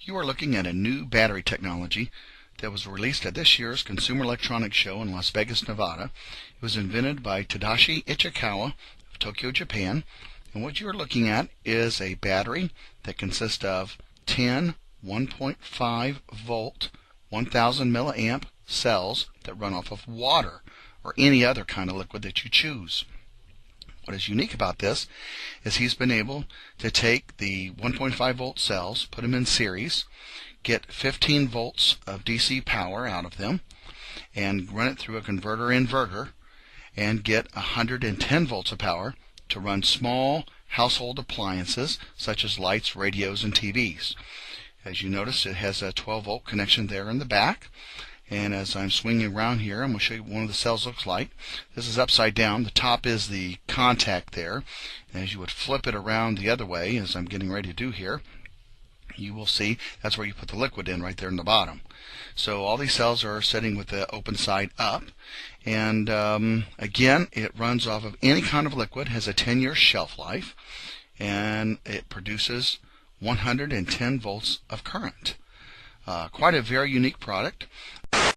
You are looking at a new battery technology that was released at this year's Consumer Electronics Show in Las Vegas, Nevada. It was invented by Tadashi Ichikawa of Tokyo, Japan. And what you are looking at is a battery that consists of 10 1.5 volt 1000 milliamp cells that run off of water or any other kind of liquid that you choose. What is unique about this is he's been able to take the 1.5 volt cells, put them in series, get 15 volts of DC power out of them, and run it through a converter-inverter, and get 110 volts of power to run small household appliances such as lights, radios, and TVs. As you notice, it has a 12 volt connection there in the back. And as I'm swinging around here, I'm going to show you what one of the cells looks like. This is upside down. The top is the contact there. And as you would flip it around the other way, as I'm getting ready to do here, you will see that's where you put the liquid in, right there in the bottom. So all these cells are sitting with the open side up. And again, it runs off of any kind of liquid, has a 10-year shelf life, and it produces 110 volts of current. Quite a very unique product.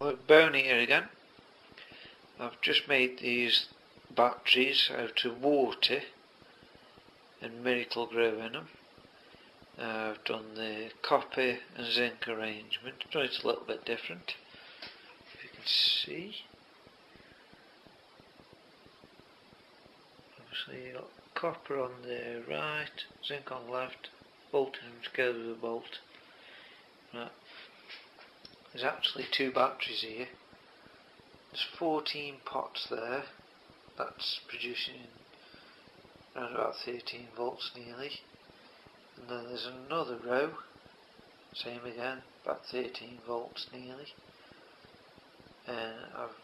Look, Boney here again. I've just made these batteries out of water and Miracle Grow in them. I've done the copper and zinc arrangement. I've done it a little bit different, if you can see. Obviously you've got copper on the right, zinc on the left, bolting them together with a bolt. Right. There's actually two batteries here. There's 14 pots there. That's producing around about 13 volts nearly. And then there's another row, same again, about 13 volts nearly. And I've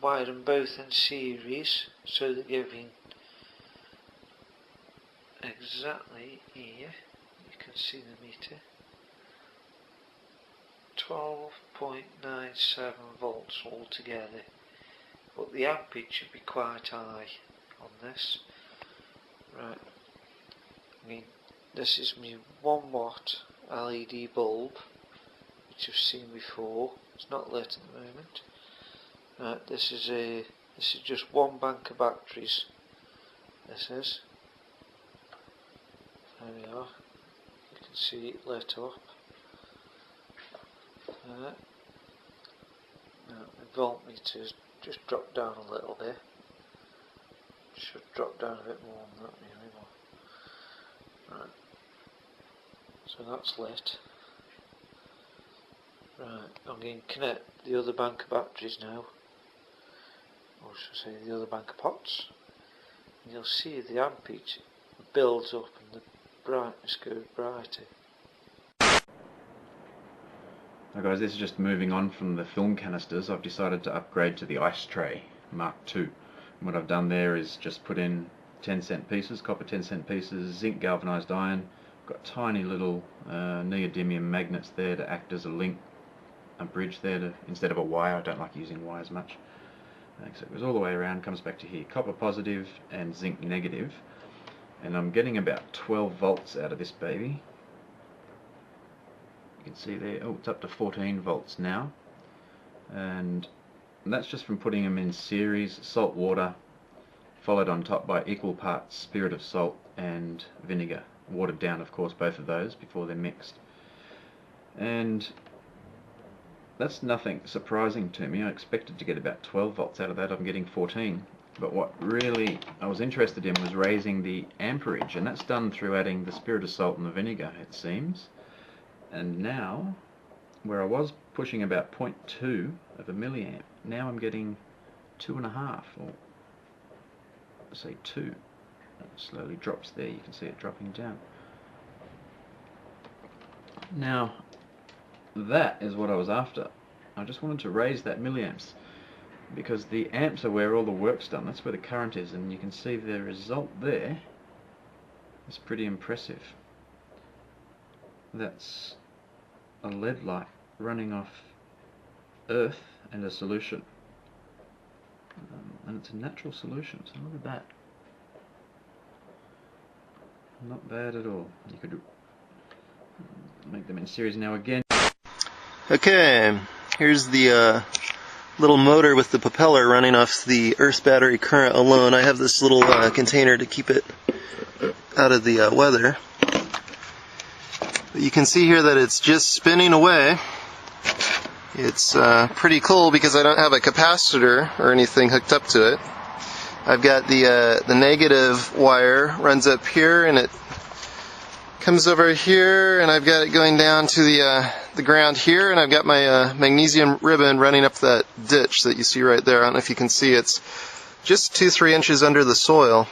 wired them both in series so they're giving exactly here, you can see the meter, 12.97 volts altogether, but the ampage should be quite high on this. Right, I mean, this is my 1 watt LED bulb, which you've seen before. It's not lit at the moment. Right, this is just one bank of batteries. This is. There we are. You can see it lit up. Now, the voltmeter's just dropped down a little bit. Should drop down a bit more than that really. Right. So that's lit. Right, I'm going to connect the other bank of batteries now. Or should I say the other bank of pots. And you'll see the ampage builds up and the brightness goes brighter. Hi guys, this is just moving on from the film canisters. I've decided to upgrade to the ice tray Mark II. And what I've done there is just put in 10-cent pieces, copper 10-cent pieces, zinc galvanized iron. Got tiny little neodymium magnets there to act as a link, a bridge there to, instead of a wire. I don't like using wires much. So it goes all the way around, comes back to here. Copper positive and zinc negative. And I'm getting about 12 volts out of this baby. You can see there, oh, it's up to 14 volts now. And that's just from putting them in series, salt water, followed on top by equal parts spirit of salt and vinegar. Watered down, of course, both of those before they're mixed. And that's nothing surprising to me. I expected to get about 12 volts out of that. I'm getting 14. But what really I was interested in was raising the amperage, and that's done through adding the spirit of salt and the vinegar, it seems. And now, where I was pushing about 0.2 of a milliamp, now I'm getting 2.5, or say 2. It slowly drops there. You can see it dropping down. Now, that is what I was after. I just wanted to raise that milliamps, because the amps are where all the work's done. That's where the current is, and you can see the result there is pretty impressive. That's a LED light running off earth and a solution, and it's a natural solution, so look at that. Not bad at all. You could make them in series now again. Okay, here's the little motor with the propeller running off the Earth's battery current alone. I have this little container to keep it out of the weather. But you can see here that it's just spinning away. It's pretty cool because I don't have a capacitor or anything hooked up to it. I've got the negative wire runs up here and it comes over here, and I've got it going down to the ground here, and I've got my magnesium ribbon running up that ditch that you see right there. I don't know if you can see, it's just 2-3 inches under the soil.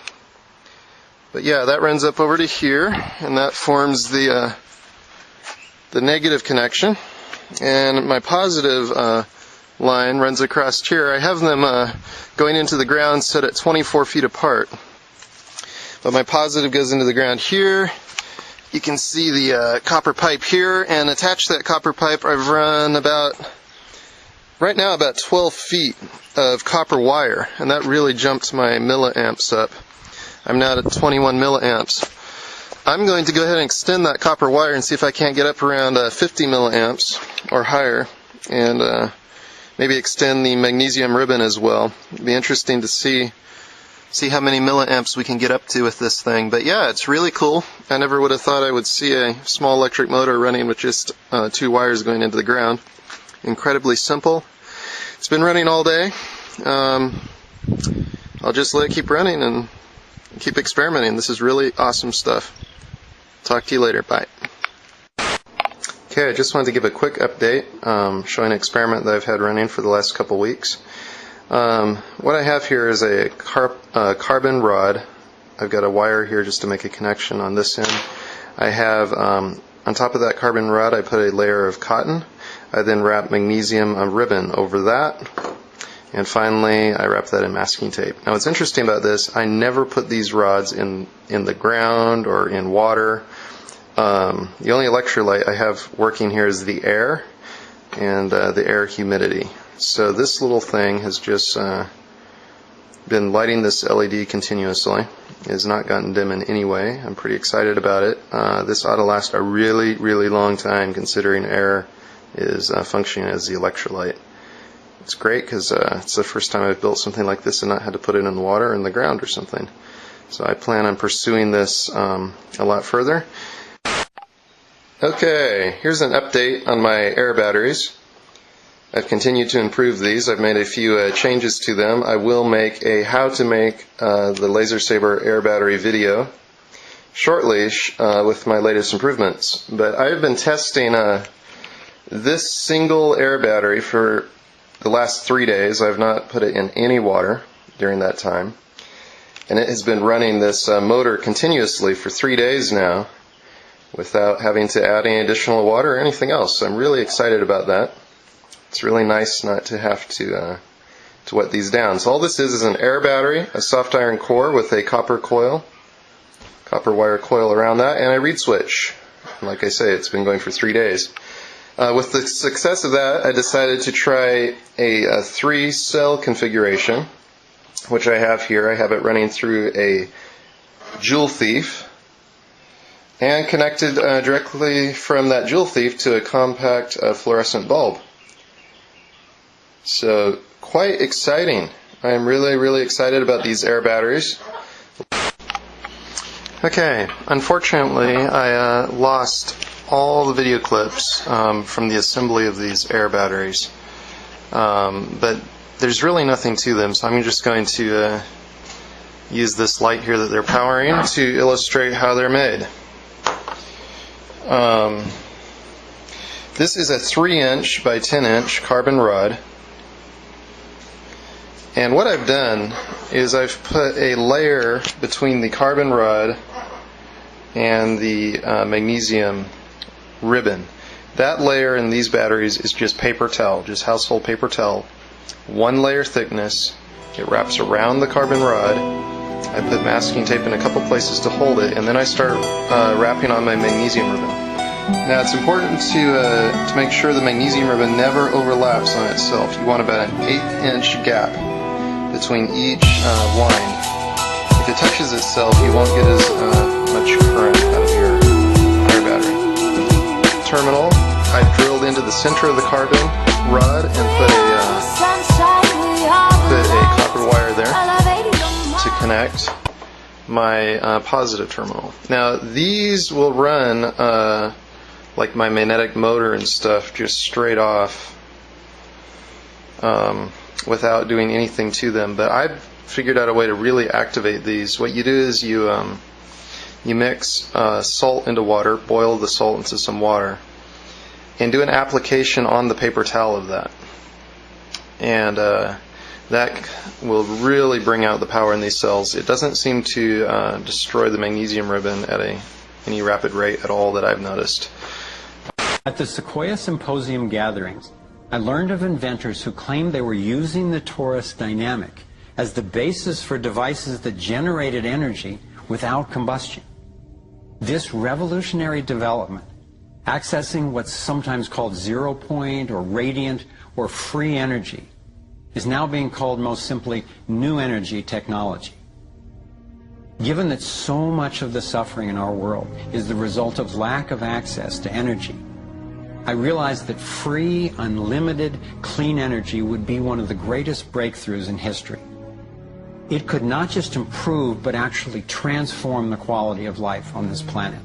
But yeah, that runs up over to here, and that forms the negative connection. And my positive line runs across here. I have them going into the ground set at 24 feet apart. But my positive goes into the ground here. You can see the copper pipe here, and attached to that copper pipe I've run right now about 12 feet of copper wire, and that really jumped my milliamps up. I'm now at 21 milliamps. I'm going to go ahead and extend that copper wire and see if I can't get up around 50 milliamps or higher, and maybe extend the magnesium ribbon as well. It'd be interesting to see how many milliamps we can get up to with this thing. But yeah, it's really cool. I never would have thought I would see a small electric motor running with just 2 wires going into the ground. Incredibly simple. It's been running all day. I'll just let it keep running and keep experimenting. This is really awesome stuff. Talk to you later. Bye. Okay, I just wanted to give a quick update showing an experiment that I've had running for the last couple weeks. What I have here is a carbon rod. I've got a wire here just to make a connection on this end. I have, on top of that carbon rod, I put a layer of cotton. I then wrap magnesium ribbon over that. And finally, I wrap that in masking tape. Now what's interesting about this, I never put these rods in the ground or in water. The only electrolyte I have working here is the air and the air humidity. So this little thing has just been lighting this LED continuously. It has not gotten dim in any way. I'm pretty excited about it. This ought to last a really, really long time considering air is functioning as the electrolyte. It's great because it's the first time I've built something like this and not had to put it in the water or in the ground or something. So I plan on pursuing this a lot further. Okay, here's an update on my air batteries. I've continued to improve these. I've made a few changes to them. I will make a how to make the Laser Saber air battery video shortly with my latest improvements. But I've been testing this single air battery for the last 3 days. I've not put it in any water during that time. And it has been running this motor continuously for 3 days now without having to add any additional water or anything else. So I'm really excited about that. It's really nice not to have to wet these down. So all this is an air battery, a soft iron core with a copper wire coil around that, and a reed switch. And like I say, it's been going for 3 days. With the success of that, I decided to try a 3-cell configuration, which I have here. I have it running through a Joule Thief and connected directly from that Joule Thief to a compact fluorescent bulb. So quite exciting. I am really excited about these air batteries. Okay, unfortunately I lost all the video clips from the assembly of these air batteries, but there's really nothing to them, so I'm just going to use this light here that they're powering to illustrate how they're made. This is a 3-inch by 10-inch carbon rod, and what I've done is I've put a layer between the carbon rod and the magnesium ribbon. That layer in these batteries is just paper towel, just household paper towel, 1 layer thickness. It wraps around the carbon rod. I put masking tape in a couple places to hold it, and then I start wrapping on my magnesium ribbon. Now it's important to make sure the magnesium ribbon never overlaps on itself. You want about an 1/8 inch gap between each line. If it touches itself, you won't get as much current out of your air battery. Terminal, I've drilled into the center of the carbon rod and put a copper wire there to connect my positive terminal. Now these will run like my magnetic motor and stuff just straight off without doing anything to them, but I've figured out a way to really activate these. What you do is you mix salt into water, boil the salt into some water, and do an application on the paper towel of that. And that will really bring out the power in these cells. It doesn't seem to destroy the magnesium ribbon at any rapid rate at all that I've noticed. At the Sequoia Symposium gatherings, I learned of inventors who claimed they were using the torus dynamic as the basis for devices that generated energy without combustion. This revolutionary development, accessing what's sometimes called zero point or radiant or free energy, is now being called most simply new energy technology. Given that so much of the suffering in our world is the result of lack of access to energy, I realized that free, unlimited, clean energy would be one of the greatest breakthroughs in history. It could not just improve, but actually transform the quality of life on this planet.